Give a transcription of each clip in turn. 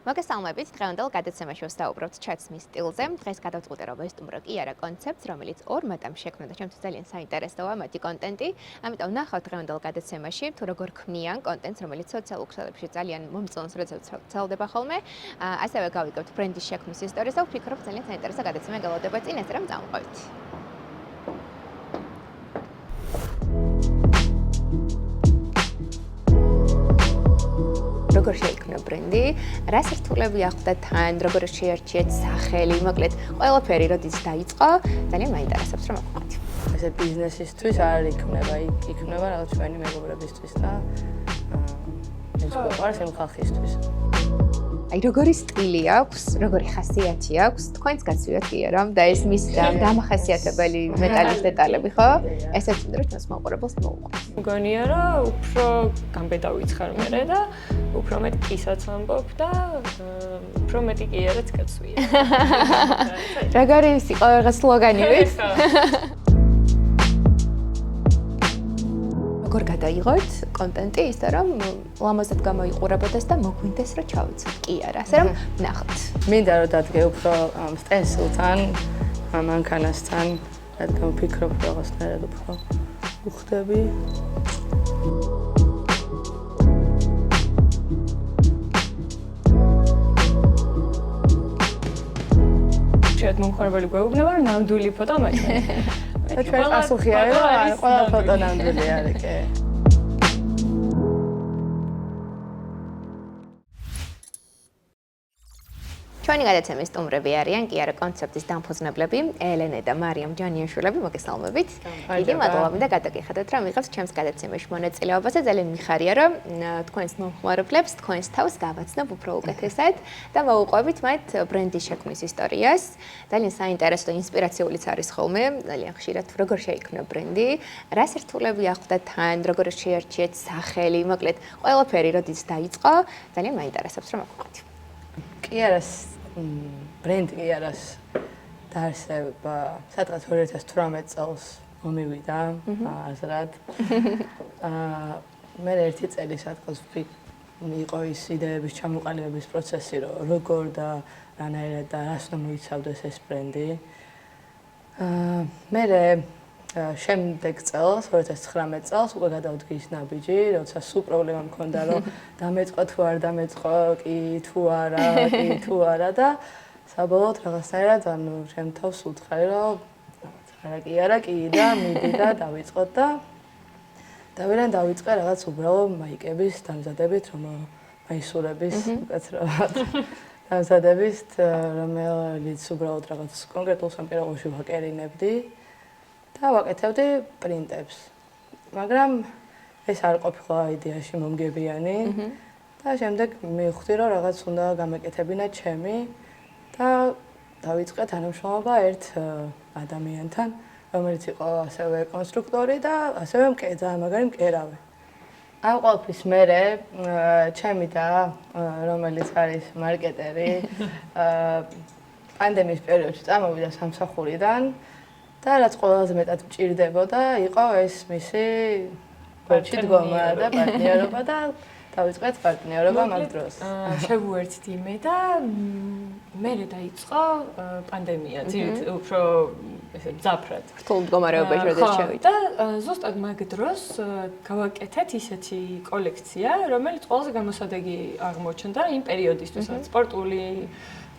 მოგესალმებით, დღევანდელ გადაცემაში ვსაუბრობთ ჩაცმის სტილზე. დღეს გადავწყვიტე რომ ვესტუმრო კი არა კონცეფტს, რომელიც ორ მატამ შექმნა და ჩემთვის ძალიან საინტერესოა მათი კონტენტი. ამიტომ ნახავთ დღევანდელ გადაცემაში თუ როგორ ქმნიან კონტენტს, რომელიც სოციალურ ქსელებში ძალიან მომწონს, როდესაც ვრცელდება ხოლმე. ასევე გავიგებთ ბრენდის შექმნის ისტორიას და ვფიქრობ ძალიან საინტერესო გადაცემა გელოდება წინ, ესე რომ წამოყვებით. როგორ შეიქმნა ბრენდი, რა სირთულეები ახლდა თან, როგორ შეარჩიეთ სახელი, მოკლედ, ყველაფერი როდის დაიწყო, ძალიან მაინტერესებს რომ მოყვით. ესე ბიზნესისთვის არ იქნება, იქნება რაღაც ჩვენი მეგობრებისთვის და ეს გვაქვს იმ ხალხისთვის. აი როგორი სტილი აქვს, როგორი ხასიათი აქვს, თქვენს გაცივათ კი არა და ეს მის დამახასიათებელი მეტალის დეტალები, ხო? ესეც უნდა რომ ჩვენს მაყურებელს მოუყვათ. მგონია რომ უფრო გამბედა ვიცხარ მე და უფრო მეტ კისაც ამბობ და უფრო მეტი კი არაც გაცვია. როგორი იყო რაღაც სლოგანი ვიცი? როგორ გადაიღოთ კონტენტი ისე რომ ლამაზად გამოიყურებოდეს და მოგვინდეს რომ ჩავიცოთ კი არა, ასე რომ ნახოთ. მინდა რომ დადგე უფრო სტენსილთან, მანქანასთან, რადგან ვფიქრობ რაღაცნაირად უფრო უხდები. შეათ მომხმარებელი გვეუბნება რომ ნამდვილი ფოტო მაჩვენე. ჩვენ პასუხი არის რომ ყველა ფოტო ნამდვილი არის, კი. ჩვენი გადაცემის სტუმრები არიან კი არა კონცეფტის დამფუძნებლები ელენე და მარიამ ჯანიაშვილები, მოგესალმებით. დიდი მადლობა და გადაგიხადოთ რომ ვიღებთ ჩემს გადაცემაში მონაწილეობას და ძალიან მიხარია რომ თქვენს მომხმარებლებს თქვენს თავს გავაცნობ უფრო უკეთესად და მოუყვებით მათ ბრენდის შექმნის ისტორიას. ძალიან საინტერესო და ინსპირაციულიც არის ხოლმე, ძალიან ხშირად როგორ შეიქმნა ბრენდი, რა სირთულეები ახლდა თან, როგორ შეარჩიეთ სახელი, მოკლედ, ყველაფერი როდის დაიწყო, ძალიან მაინტერესებს რომ მოყვით. კი არას ბრენდი კი არას დაარსება სადღაც 2018 წელს მომივიდა აზრად. მე ერთი წელი სადღაც იყო ის იდეების ჩამოყალიბების პროცესი, რომ როგორ და რანაირად და რას უნდა მოიცავდეს ეს ბრენდი. მე შემდეგ წელს 2019 წელს უკვე გადავდგი ის ნაბიჯი, როცა სულ პრობლემა მქონდა, რომ დამეწყო თუ არ დამეწყო, კი თუ არა, კი თუ არა და საბოლოოდ რაღაცნაირად ანუ ჩემ თავს უთხრე, რომ არა კი არა, კი და მიდი და დავიწყოთ და დავირან დავიწყე რაღაც უბრალოდ მაიკების დამზადებით, მაისურების უკაცრავად დამზადებით, რომელიც უბრალოდ რაღაც კონკრეტულ სამყაროში ვაკერინებდი. და ვაკეთებდი პრინტებს. მაგრამ ეს არ ყოფილა იდეაში მომგებიანი და შემდეგ მივხვდი რომ რაღაც უნდა გამეკეთებინა ჩემი და დავიწყე თანამშრომლობა ერთ ადამიანთან, რომელიც იყო ასევე კონსტრუქტორი და ასევე ძალიან მაგარი მკერავი. ამ ყველაფრის მერე ჩემი და რომელიც არის მარკეტერი პანდემიის პერიოდში წამოვიდა სამსახურიდან და რაც ყველაზე მეტად მჭირდებოდა, იყო ეს მისი გვერდში დგომა და პარტნიორობა და დავიწყეთ პარტნიორობა მაგ დროს. შევუერთდი მე და მერე დაიწყო პანდემია, უფრო ესე მძაფრად. რთულ მდგომარეობაში როდეს შევიდა. და ზუსტად მაგ დროს გავაკეთეთ ისეთი კოლექცია, რომელიც ყველაზე გამოსადეგი აღმოჩნდა იმ პერიოდისთვის, სპორტული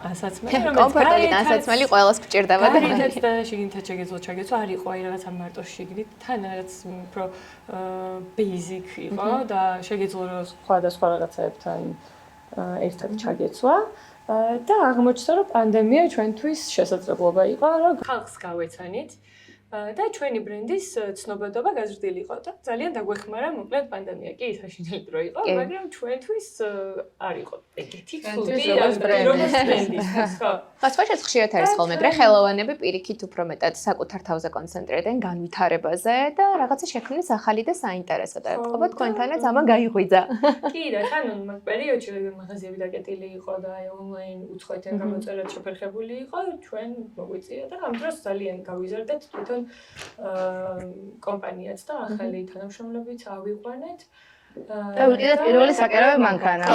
ასაცმელი, კომფორტული ასაცმელი ყველას გვჭირდება და და შიგნითაც შეგეძლო არ იყო აი რაღაცა მარტო შიგნით, თან რაღაც უფრო basic იყო და შეგეძლო სხვადასხვა რაღაცაებთან ერთად ჩაგეცვა და აღმოჩნდა რომ პანდემია ჩვენთვის შესაძლებლობა იყო, რომ ხალხს გავეცანით და ჩვენი ბრენდის ცნობადობა გაზრდილი იყო და ძალიან დაგვეხმარა მოკლედ პანდემია. კი, საშინელი დრო იყო, მაგრამ ჩვენთვის არ იყო ეგეთი ცუდი ბრენდის, ხო? ხშირად ხშირად არის ხოლმე, მაგრამ ხელოვანები პირიქით უფრო მეტად საკუთარ თავზე კონცენტრირებენ განვითარებაზე და რაღაცა შექმნის ახალი და საინტერესო და ეთყობა თქვენთანაც ამან გაიღვიძა. კი და თან მაგ პერიოდში მაღაზიები დაკეტილი იყო და ონლაინ უცხოეთთან გამოწერად შეფერხებული იყო, ჩვენ მოგვიწია და ამ დროს ძალიან გავიზარდეთ თვითონ კომპანიაც და ახალი თანამშრომლებიც ავიყვანეთ. და ვიყიდეთ პირველი საკერავი მანქანა.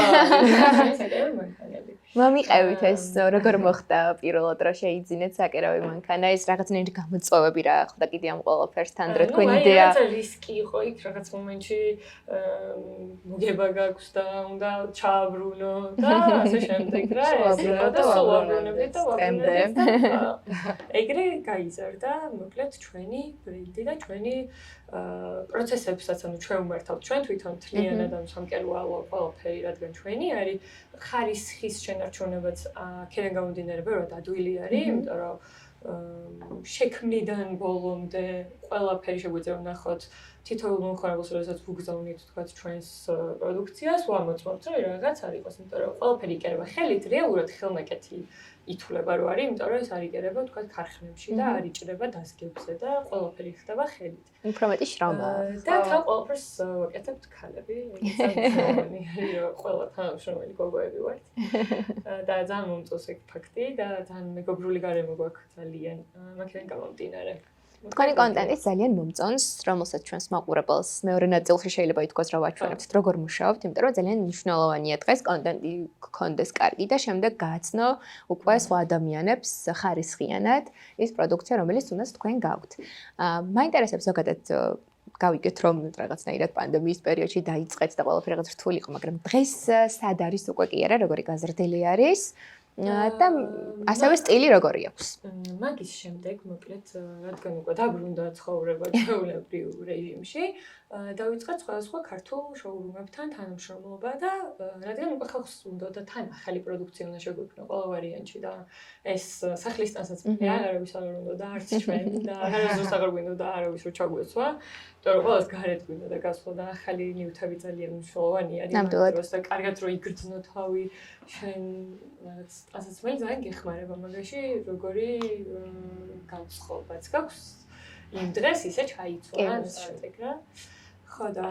საკერავი მანქანები. მომიყევით ეს როგორ მოხდა პირველად რა შეიძინეთ საკერავი მანქანა ეს რაღაცნაირი გამოწვევები რა ხვდა კიდე ამ ყველაფერს თან რა თქვენ იდეა რა რისკი იყო იქ რაღაც მომენტში მოგება გაქვს და უნდა ჩააბრუნო და ასე შემდეგ რა ეს და სულაბრუნებით და ეგრე გაიზარდა მოკლედ ჩვენი ბრენდი და ჩვენი პროცესებსაც ანუ ჩვენ ვმართავთ ჩვენ თვითონ თლიანად ამ სამკერვალო ყველაფერი რადგან ჩვენი არის ხარისხის შენარჩუნებაც აქედან გამომდინარე ბევრად ადვილი არის იმიტომ რომ შექმნიდან ბოლომდე ყველაფერი შეგვიძლია ვნახოთ თითოეულ მომხმარებელს როდესაც ვუგზავნით თქვათ ჩვენს პროდუქციას ვამოწმოთ რომ რაღაც არ იყოს იმიტომ რომ ყველაფერი იკერება ხელით რეალურად ხელნაკეთი ითვლება რომ არის იმიტომ რომ ეს არ იკერება თქვათ ქარხნებში და არ იჭრება დაზგებზე და ყველაფერი ხდება ხელით უფრო მეტი შრომაა და თან ყველაფერს ვაკეთებთ ქალები სამწუხაროდ ყველა თანამშრომელი გოგოები ვართ და ძალიან მომწონს ეგ ფაქტი და ძალიან მეგობრული გარემო გვაქვს ძალიან მაგიდან გამომდინარე თქვენი კონტენტი ძალიან მომწონს, რომელსაც ჩვენს მაყურებელს მეორე ნაწილში შეიძლება ითქვას, რომ ვაჩვენებთ, როგორ მუშაობთ, იმიტომ რომ ძალიან მნიშვნელოვანია დღეს კონტენტი გქონდეს კარგი და შემდეგ გააცნო უკვე სხვა ადამიანებს ხარისხიანად ის პროდუქცია, რომელიც თუნდაც თქვენ გაქვთ. მაინტერესებს ზოგადად გავიგეთ, რომ რაღაცნაირად პანდემიის პერიოდში დაიწყეთ და ყველაფერი რაღაც რთული იყო, მაგრამ დღეს სად არის უკვე კი არა, როგორი გაზრდილი არის? და ასევე სტილი როგორი აქვს? მაგის შემდეგ მოკლედ რადგან უკვე დაბრუნდა ცხოვრება ჩვეულებრივ რეჟიმში, დავიწყეთ სხვადასხვა ქართულ შოურუმებთან თანამშრომლობა და რადგან უკვე ხალხს უნდა თან ახალი პროდუქცია უნდა შეგვიქმნა ყველა ვარიანტში და ეს სახლის ტანსაც არავის არ უნდა და არც ჩვენ და არავის აღარ გვინდა და არავის რო ჩაგვეცვა, იმიტომ რომ ყველას გარეთ გვინდა და გასვლა და ახალი ნივთები ძალიან მნიშვნელოვანი არის მაგას და კარგად რო იგრძნო თავი შენ რაღაც ასაც მე ძალიან გეხმარება მაგაში როგორი განწყობაც გაქვს იმ დღეს ისე ჩაიცვა სტратеგ რა ხო და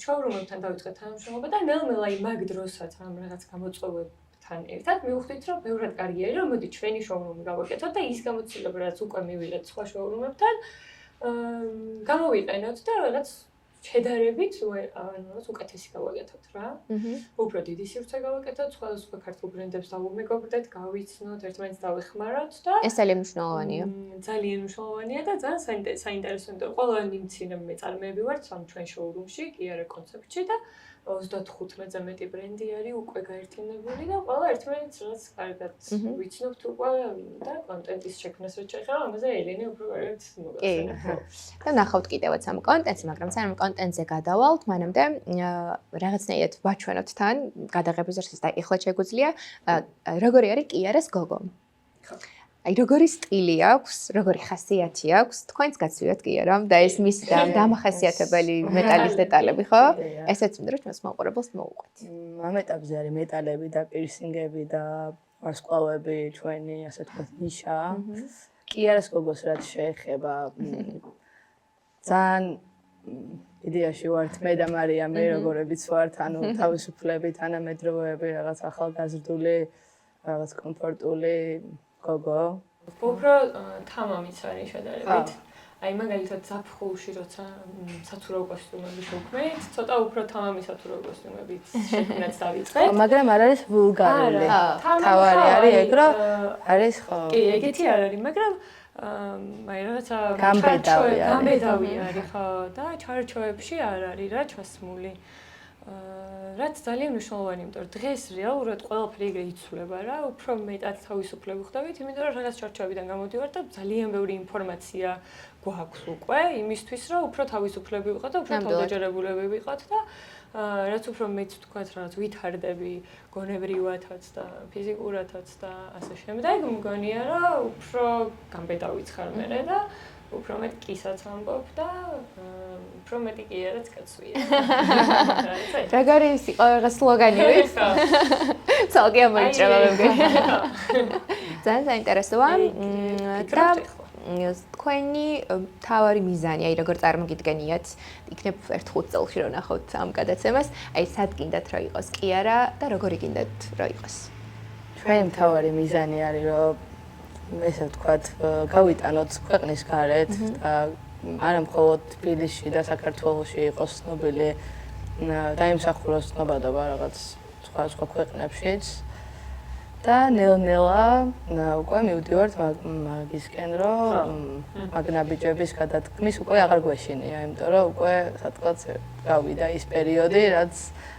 შოურუმებთან დავიწყეთ თანამშრომლობა და ნელ-ნელა მაგ დროსაც ამ რაღაც გამოწვევებთან ერთად მივხვდით რომ ბევრად კარგი არის რომ მოდი ჩვენი შოურუმი გავაკეთოთ და ის გამოცდილება რაც უკვე მივიღეთ სხვა შოურუმებთან გამოვიყენოთ და რაღაც შედარებით რაღაც უკეთესი გავაკეთოთ რა. უფრო დიდი სივრცე გავაკეთოთ, სხვადასხვა ქართულ ბრენდებს დავუმეგობრდეთ, გავიცნოთ, ერთმანეთს დავეხმაროთ და ეს ძალიან მნიშვნელოვანია. ძალიან მნიშვნელოვანია და ძალიან საინტერესო იმიტომ რომ ყველანი მცირე მეწარმეები ვართ სამ ჩვენ შოურუმში, კი არა კონცეპტში და 35-ზე მეტი ბრენდი არის უკვე გაერთიანებული და ყველა ერთმანეთს რაც კარგად ვიცნობთ უკვე და კონტენტის შექმნას რაც შეეხება, ამაზე ელენე უფრო კარგად მოგახსენებთ. და ნახავთ კიდევაც ამ კონტენტს, მაგრამ სანამ კონტენტზე გადავალთ, მანამდე რაღაცნაირად ვაჩვენოთ თან გადაღების დროს და ეხლა შეგვიძლია როგორი არის კიარას გოგო. აი როგორი სტილი აქვს, როგორი ხასიათი აქვს, თქვენს გაცვიოთ კი არა და ეს მის დამახასიათებელი მეტალის დეტალები, ხო? ესეც მინდა რომ ჩვენს მაყურებელს მოუყვეთ. ამ ეტაპზე არის მეტალები და პირსინგები და ვარსკვლავები, ჩვენი ასე ვთქვათ ნიშა. კიარას გოგოს რაც შეეხება ძალიან იდეაში ვართ მე და მარიამი, როგორებიც ვართ, ანუ თავისუფლები, თანამედროვეები, რაღაც ახალგაზრდული, რაღაც კომფორტული გოგო. უფრო თამამიც არის შედარებით. აი მაგალითად ზაფხულში როცა სათურავ კოსტიუმები შევქმნით, ცოტა უფრო თამამი სათურავ კოსტიუმებით შექმნაც დავიწყეთ. მაგრამ არ არის ვულგარული. თავარი არის ეგ რომ არის ხო. კი, ეგეთი არ არის, მაგრამ აი რაღაცა გამბედავი არის ხო და ჩარჩოებში არ არის რა ჩასმული. რაც ძალიან მნიშვნელოვანი, იმიტომ რომ დღეს რეალურად ყველაფერი ეგრე იცვლება რა, უფრო მეტად თავისუფლები ხდებით, იმიტომ რომ რაღაც ჩარჩოებიდან გამოდივართ და ძალიან ბევრი ინფორმაცია გვაქვს უკვე იმისთვის, რომ უფრო თავისუფლები ვიყოთ და უფრო თავდაჯერებულები ვიყოთ და რაც უფრო მეც ვთქვათ, რაღაც ვითარდები გონებრივათაც და ფიზიკურათაც და ასე შემდეგ, მგონია რომ უფრო გამბედავიც ხარ მე და უფრო მეტ კისაც ამბობ და უფრო მეტი კი არაც კაცვია. როგორი იყო რაღაც სლოგანი ვიცი? ცალკე ამოიჭრება მე მგონი. ძალიან საინტერესოა. და თქვენი თავარი მიზანი, აი როგორ წარმოგიდგენიათ, იქნებ 1-5 წელში რომ ნახოთ ამ გადაცემას, აი სად გინდათ რომ იყოს კი არა და როგორი გინდათ რომ იყოს? ჩვენი თავარი მიზანი არის რომ ესე ვთქვათ, გავიტანოთ ქვეყნის გარეთ და არა მხოლოდ თბილისში და საქართველოში იყოს ცნობილი დაიმსახუროს ცნობადობა რაღაც სხვა ქვეყნებშიც. და ნელ-ნელა უკვე მივდივართ მაგისკენ, რომ მაგნაბიჯების გადადგმის უკვე აღარ გვეშინია, იმიტომ რომ უკვე სადღაც გავიდა ის პერიოდი, რაც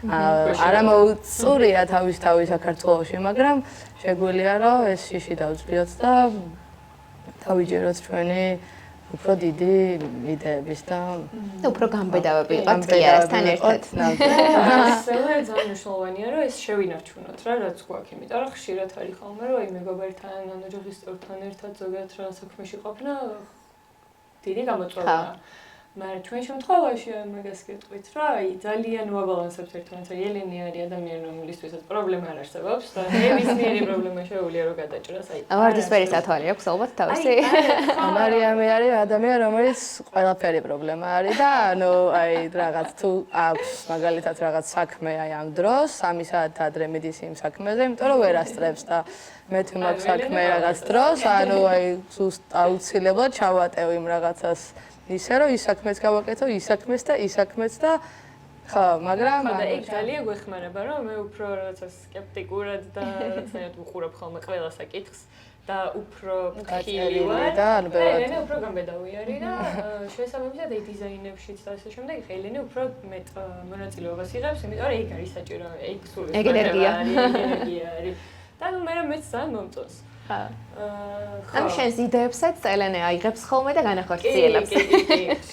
არა მოუწურია თავის საქართველოში, მაგრამ შეგვიძლია რომ ეს შიში დავწვიოთ და დავიჯეროთ ჩვენი უფრო დიდი იდეების და უფრო გამბედავები იყოთ კიარასთან ერთად. ასევე ძალიან მნიშვნელოვანია რომ ეს შევინარჩუნოთ რა, რაც გვაქვს, იმიტომ რომ ხშირად არის ხოლმე რომ აი მეგობართან, ანუ ჯობისწორთან ერთად ზოგადად რა საქმეში ყოფნა დიდი გამოწვევაა. მაგრამ ჩვენ შემთხვევაში მაგას გეტყვით რა, აი ძალიან ვაბალანსებთ ერთმანეთს. ელენი არის ადამიანი, რომლისთვისაც პრობლემა არ არსებობს და ნებისმიერი პრობლემა შეუძლია რომ გადაჭრას. აი ვარდისფერი სათვალე აქვს ალბათ თავისი. მარიამი არის ადამიანი, რომელიც ყველაფერი პრობლემა არის და ანუ აი რაღაც თუ აქვს მაგალითად რაღაც საქმე აი ამ დროს 3 საათი ადრე მიდის იმ საქმეზე, იმიტომ რომ ვერ ასწრებს და მე თუ მაქვს საქმე რაღაც დროს, ანუ აი ზუსტ აუცილებლად ჩავატევ იმ რაღაცას ისე რომ ის საქმეც გავაკეთო, ის საქმეც და ის საქმეც და ხო, მაგრამ და ეგ ძალიან გვეხმარება, რომ მე უფრო რაღაცა სკეპტიკურად და რაღაცნაირად ვუყურებ ხოლმე ყველა საკითხს და უფრო ხილი ვარ და ანუ ბევრად ელენე უფრო გამბედავი არის და შესაბამისად აი დიზაინებშიც და ასე შემდეგ ელენე უფრო მეტ მონაწილეობას იღებს, იმიტომ რომ ეგ არის საჭირო, ეგ სულ ეგ ენერგია არის და ნუ მე მეც ძალიან მომწონს. ამ შენს იდეებსაც ელენე აიღებს ხოლმე და განახორციელებს.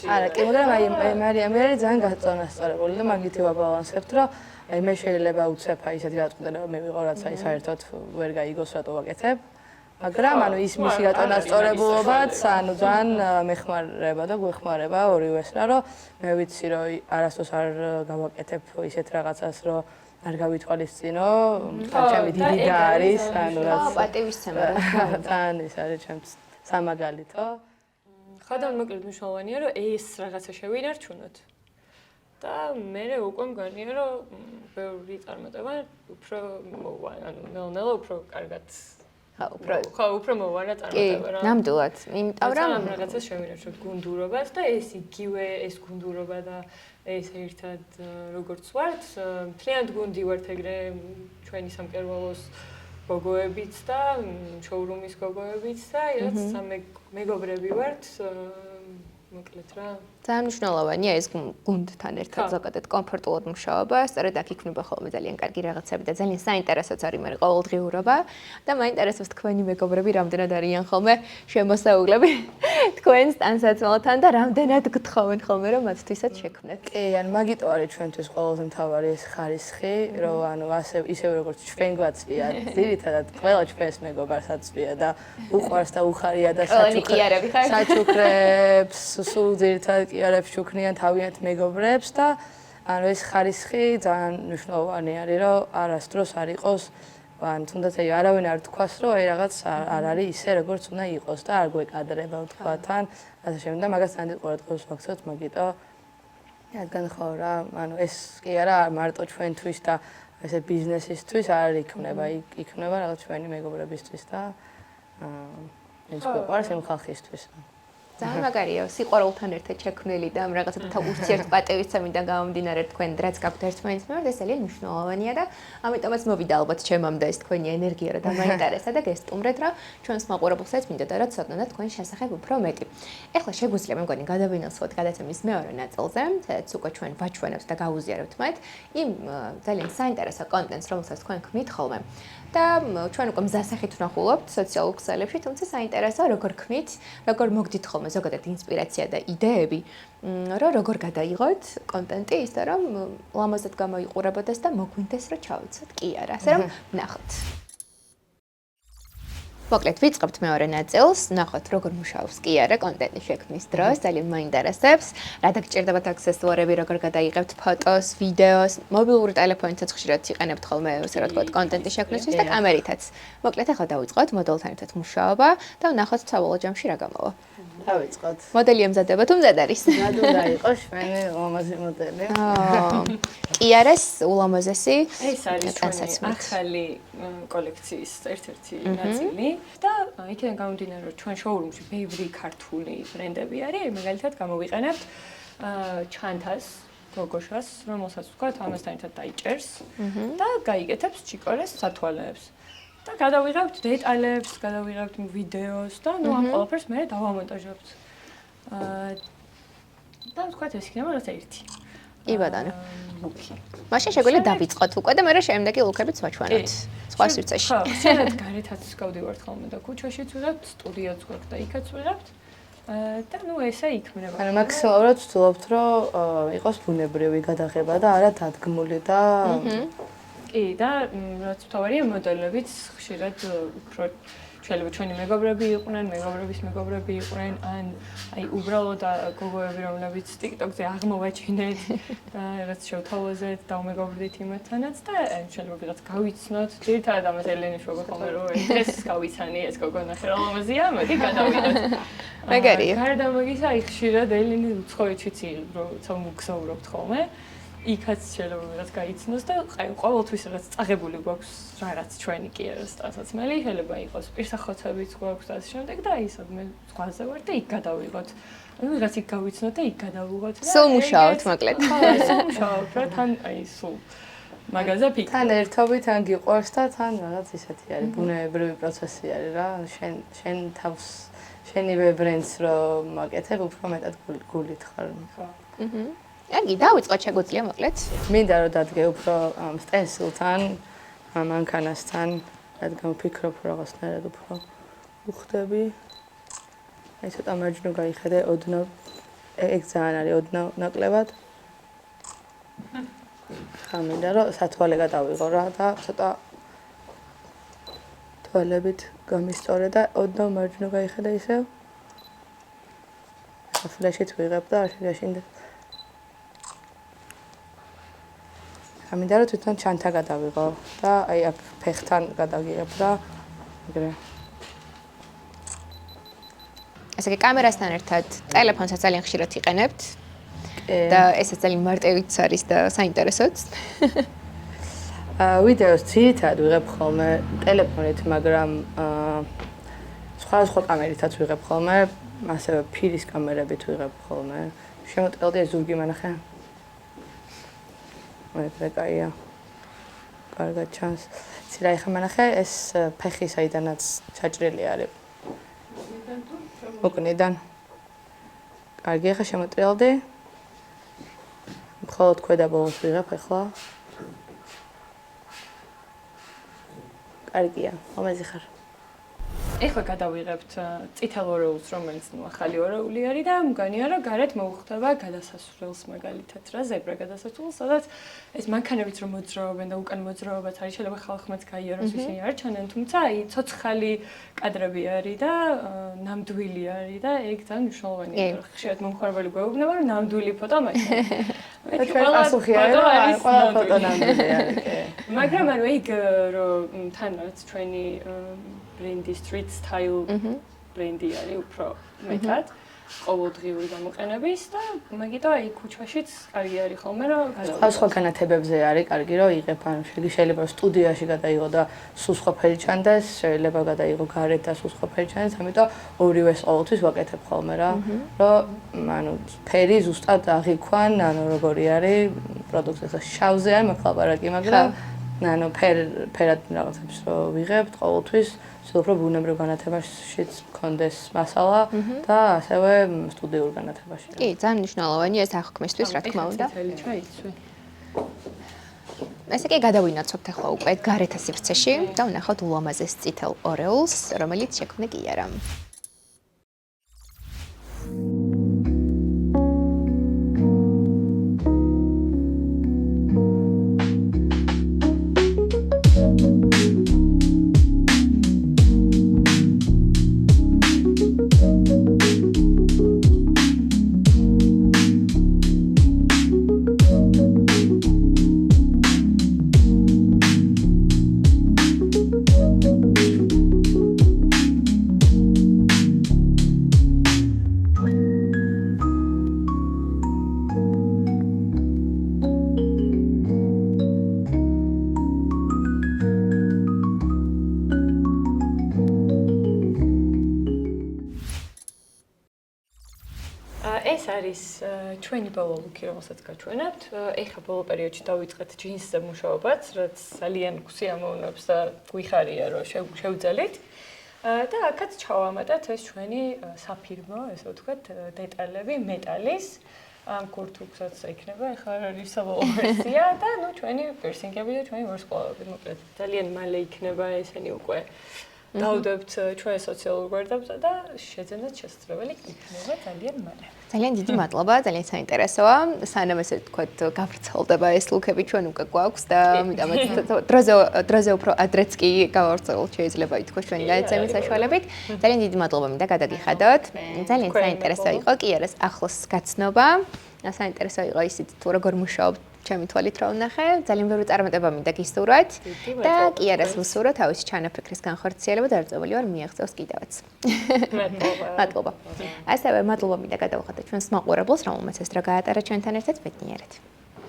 არა, კი, მაგრამ აი მარიამი არის ძალიან გაწონასწორებული და მაგითი ვაბალანსებთ, რომ აი მე შეიძლება უცებ აი ისეთი გადაწყვეტილება მივიღო, რაც აი საერთოდ ვერ გაიგოს რატო ვაკეთებ. მაგრამ ანუ ის მისი გაწონასწორებულობაც ანუ ძალიან მეხმარება და გვეხმარება ორივეს რა, რომ მე ვიცი რომ არასდროს არ გავაკეთებ ისეთ რაღაცას, რომ არ გავითვალისწინო, ჩემი დიდი და არის, ანუ რაც პატივისცემა. თან ის არის ჩემს სამაგალითო. ხადან მოკლედ მნიშვნელოვანია, რომ ეს რაღაცა შევინარჩუნოთ. და მე უკვე მგონია, რომ ბევრი წარმატება უფრო ანუ ნელ-ნელა უფრო კარგად უფრო მოვარა წარმატება რა. ნამდვილად, იმიტომ რომ ამ რაღაცას შევინარჩუნოთ გუნდურობას და ეს იგივე ეს გუნდურობა და ეს ერთად როგორც ვართ, მთლიანად გუნდი ვართ ეგრე ჩვენი სამკერვალოს გოგოებიც და შოურუმის გოგოებიც და რაც მეგობრები ვართ, მოკლედ რა. ძალიან მნიშვნელოვანია ეს გუნდთან ერთად ზოგადად კომფორტულად მუშაობა, სწორედ აქ იქნება ხოლმე ძალიან კარგი რაღაცები და ძალიან საინტერესოც არის მე ყოველდღიურობა და მაინტერესებს თქვენი მეგობრები რამდენად არიან ხოლმე შემოსაუგლები თქვენს ტანსაცმელთან და რამდენად გთხოვენ ხოლმე რომ მათთვისაც შექმნათ. კი, ანუ მაგიტო არის ჩვენთვის ყველაზე მთავარი ეს ხარისხი, რომ ანუ ისევ როგორც ჩვენ გვაწვია, ძირითადად ყველა ჩვენს მეგობარს აწვია და უყვარს და უხარია და საჩუქრებს სულ ძირითადად კიარებს შუქნიან თავიანთ მეგობრებს და ანუ ეს ხარისხი ძალიან მნიშვნელოვანი არის, რომ არასდროს არ იყოს ან თუნდაც აი არავინ არ თქვას, რომ აი რაღაც არ არის ისე როგორც უნდა იყოს და არ გვეკადრება ვთქვათან, ასე შემდეგ და მაგას ძალიან ყურადღებას ვაქცევთ მაგიტო. რადგან ხო რა, ანუ ეს კი არა მარტო ჩვენთვის და ესე ბიზნესისთვის არ იქნება, იქნება რაღაც ჩვენი მეგობრებისთვის და ეს გვიყვარს იმ ხალხისთვის. ძალიან მაგარია, სიყვარულთან ერთად შექმნილი და ამ რაღაცათა ურთიერთპატივისცემიდან გამომდინარე თქვენ რაც გაქვთ ერთმანეთს მიმართ, ეს ძალიან მნიშვნელოვანია და ამიტომაც მოვიდა ალბათ ჩემამდე ეს თქვენი ენერგია რა დამაინტერესა და გესტუმრეთ რა ჩვენს მაყურებელსაც მინდოდა რა ცოდნა თქვენ შესახებ უფრო მეტი. ეხლა შეგვიძლია მე მგონი გადავინახოთ გადაცემის მეორე ნაწილზე, სადაც უკვე ჩვენ ვაჩვენებთ და გავუზიარებთ მათ იმ ძალიან საინტერესო კონტენტს, რომელსაც თქვენ ქმნით ხოლმე. და ჩვენ უკვე მზასახით ვნახულობთ სოციალურ ქსელებში, თუმცა საინტერესოა როგორ ქმნით, როგორ მოგდით ხოლმე ზოგადად ინსპირაცია და იდეები, რომ როგორ გადაიღოთ კონტენტი ისე რომ ლამაზად გამოიყურებოდეს და მოგვინდეს რომ ჩავიცოთ კი არა, ასე რომ ვნახოთ. მოკლედ ვიწყებთ მეორე ნაწილს, ვნახოთ როგორ მუშაობს კი არა კონტენტის შექმნის დროს, ძალიან მაინტერესებს. რა დაგჭირდებათ აქსესუარები, როგორ გადაიღებთ ფოტოს, ვიდეოს, მობილური ტელეფონითაც ხშირად იყენებთ ხოლმე, ასე რა თქვა, კონტენტის შექმნისთვის და კამერითაც. მოკლედ ახლა დავიწყოთ მოდელთან ერთად მუშაობა და ვნახოთ საბოლოო ჯამში რა გამოვა. დავიწყოთ. მოდელი ემზადება თუ მზად არის? მზად უნდა იყოს ჩვენი ულამაზი მოდელი. კი არის ულამაზესი. ეს არის ჩვენი ახალი კოლექციის ერთ-ერთი ნაწილი და იქიდან გამომდინარე რომ ჩვენ შოურუმში ბევრი ქართული ბრენდები არის, მაგალითად გამოვიყენებთ ჩანთას, გოგოშას, რომელსაც ვთქვათ, ამასთან ერთად დაიჭერს და გაიგეთებს ჩიკორეს სათვალეებს. და გადავიღებთ დეტალებს, გადავიღებთ ვიდეოს და ნუ ამ ყველაფერს მე დავამონტაჟებთ. და თქვათ ეს იქნება რაც ერთი. კი ბატონო. ლუკი. მაშინ შეგვიძლია დავიწყოთ უკვე და მე რა შემდეგი ლუკებით ვაჩვენოთ. სხვა სივრცეში. ხო, შეიძლება გარეთაც გავდივართ ხოლმე და ქუჩაშიც ვიღებთ, სტუდიაც გვაქვს და იქაც ვიღებთ. და ნუ ესე იქმნება. ანუ მაქსიმალურად ვცდილობთ, რომ იყოს ბუნებრივი გადაღება და არა დადგმული და კი, და რაც მთავარია მოდელებიც ხშირად უფრო შეიძლება ჩვენი მეგობრები იყვნენ, მეგობრების მეგობრები იყვნენ, ან აი უბრალოდ გოგოები, რომლებიც TikTok-ზე აღმოვაჩინეთ და რაღაც შევთავაზეთ, დავმეგობრდით იმათთანაც და შეიძლება ვიღაც გავიცნოთ. ძირითადად ამას ელენი შუა ხოლმე რომ ეს გავიცანი, ეს გოგო ნახე რა ლამაზია, მოდი გადავიღოთ. მაგარია. გარდა მაგისა, აი ხშირად ელენი უცხოეთშიც როცა მოგზაურობთ ხოლმე. იქაც შეიძლება რაღაც გაიცნოს და აი ყოველთვის რაღაც წაღებული გვაქვს რაღაც ჩვენი კი არა სტასაცმელი, შეიძლება იყოს პირსახოცებიც გვაქვს და ასე შემდეგ და აი სადმე ზღვაზე ვარ და იქ გადავიღოთ. ანუ რაღაც იქ გავიცნოთ და იქ გადავიღოთ და სულ მუშაობთ მოკლედ. ხო, სულ მუშაობთ რა თან აი სულ მაგაზე ფიქრობ. თან ერთობით ან გიყვარს და თან რაღაც ისეთი არის, ბუნებრივი პროცესი არის რა. შენ თავს შენივე ბრენდს რომ მაკეთებ, უფრო მეტად გულით ხარ. ხო. კარგი, დავიწყოთ შეგვიძლია მოკლედ. მინდა რომ დადგე უფრო სტენსილთან, მანქანასთან, რადგან ვფიქრობ რაღაცნაირად უფრო უხდები. აი ცოტა მარჯვნივ გაიხედე, ოდნავ ეგ ძალიან არის ოდნავ ნაკლებად. ხა მინდა რომ სათვალე გადავიღო რა და ცოტა თვალებით გამისწორე და ოდნავ მარჯვნივ გაიხედე ისევ. ფლეშით ვიღებ და არ შეგაშინდა. ამინდა რომ თვითონ ჩანთა გადავიღო და აი აქ ფეხთან გადაგიღებ და ეგრე. ესე იგი კამერასთან ერთად ტელეფონსაც ძალიან ხშირად იყენებთ. და ესეც ძალიან მარტივიც არის და საინტერესოც. ვიდეოს ძირითადად ვიღებ ხოლმე ტელეფონით, მაგრამ სხვა კამერითაც ვიღებ ხოლმე, ასევე ფირის კამერებით ვიღებ ხოლმე. შემოწელდი ეს ზურგი მანახე. მე კაია. კარგად ჩანს. ცირა ეხა მანახე ეს ფეხი საიდანაც ჩაჭრილი არის. მოკნიდან. კარგი, ეხა შემოწელდი. მხოლოდ ქვედა ბოლოს ვიღებ ახლა. კარგია, მომეძი ხარ. ეხლა გადავიღებთ წითელ ორეულს, რომელიც ნუ ახალი ორეული არის და მგონია რომ გარეთ მოუხდება გადასასვლელს მაგალითად რა, ზებრა გადასასვლელს, სადაც ეს მანქანებიც რომ მოძრაობენ და უკან მოძრაობაც არის, შეიძლება ხალხმაც გაიაროს ისინი არ ჩანენ, თუმცა აი ცოცხალი კადრები არის და ნამდვილი არის და ეგ ძალიან მნიშვნელოვანია, რომ ხშირად მომხმარებელი გვეუბნება რომ ნამდვილი ფოტო მაქვს. ჩვენ პასუხი არის რომ ყველა ფოტო ნამდვილი არის, კი. მაგრამ ანუ ეგ რომ თანაც ჩვენი ბრენდი street style ბრენდი არის უფრო მეტად ყოველდღიური გამოყენების და მაგიტო აი ქუჩაშიც კარგი არის ხოლმე რომ სხვა განათებებზე არის კარგი რომ იღებ ან შეიძლება სტუდიაში გადაიღო და სულ სხვაფერი ჩანდეს, შეიძლება გადაიღო გარეთ და სულ სხვაფერი ჩანდეს, ამიტომ ორივეს ყოველთვის ვაკეთებ ხოლმე რა, რომ ანუ ფერი ზუსტად აღიქვან, ანუ როგორი არის პროდუქტი, ხა შავზე არ მაქვს ლაპარაკი, მაგრამ ანუ ფერად რაღაცებს რო ვიღებთ ყოველთვის უფრო ბუნებრივ განათებაშიც მქონდეს მასალა და ასევე სტუდიურ განათებაში. კი, ძალიან მნიშვნელოვანია ეს აღქმისთვის, რა თქმა უნდა. ესე იგი გადავინაცობთ ახლა უკვე გარეთა სივრცეში და ვნახოთ ულამაზეს წითელ ორეულს, რომელიც შექმნე კიარა. ეს არის ჩვენი ბოლო ლუკი, რომელსაც გაჩვენებთ. ეხლა ბოლო პერიოდში დავიწყეთ ჯინსზე მუშაობაც, რაც ძალიან გვსიამოვნებს და გვიხარია, რომ შევძელით. და აქაც ჩავამატეთ ეს ჩვენი საფირმო, ესე ვთქვათ, დეტალები მეტალის. ამ კურთულსაც იქნება, ეხლა არ არის საბოლოო ვერსია და ნუ ჩვენი პერსინგები და ჩვენი ვარსკვლავები, მოკლედ ძალიან მალე იქნება ესენი უკვე დავდებთ ჩვენ სოციალურ გვერდებზე და შეძენაც შესაძლებელი იქნება ძალიან მალე. ძალიან დიდი მადლობა, ძალიან საინტერესოა. სანამ ესე ვთქვათ, გავრცელდება ეს ლუკები ჩვენ უკვე გვაქვს და ამიტომაც დროზე უფრო ადრეც კი გავავრცელოთ შეიძლება ითქვას ჩვენი გადაცემის საშუალებით. ძალიან დიდი მადლობა მინდა გადაგიხადოთ. ძალიან საინტერესო იყო კი არის ახლოს გაცნობა. საინტერესო იყო ისიც თუ როგორ მუშაობთ ჩემი თვალით რა ვნახე, ძალიან ბევრი წარმატება მინდა გისურვოთ და კი არის ვუსურო თავისი ჩანაფიქრის განხორციელება და ერთობლივ არ მიაღწევს კიდევაც. მადლობა. ასევე მადლობა მინდა გადავხადოთ ჩვენს მაყურებელს, რომელმაც ეს დრო გაატარა ჩვენთან ერთად ბედნიერად.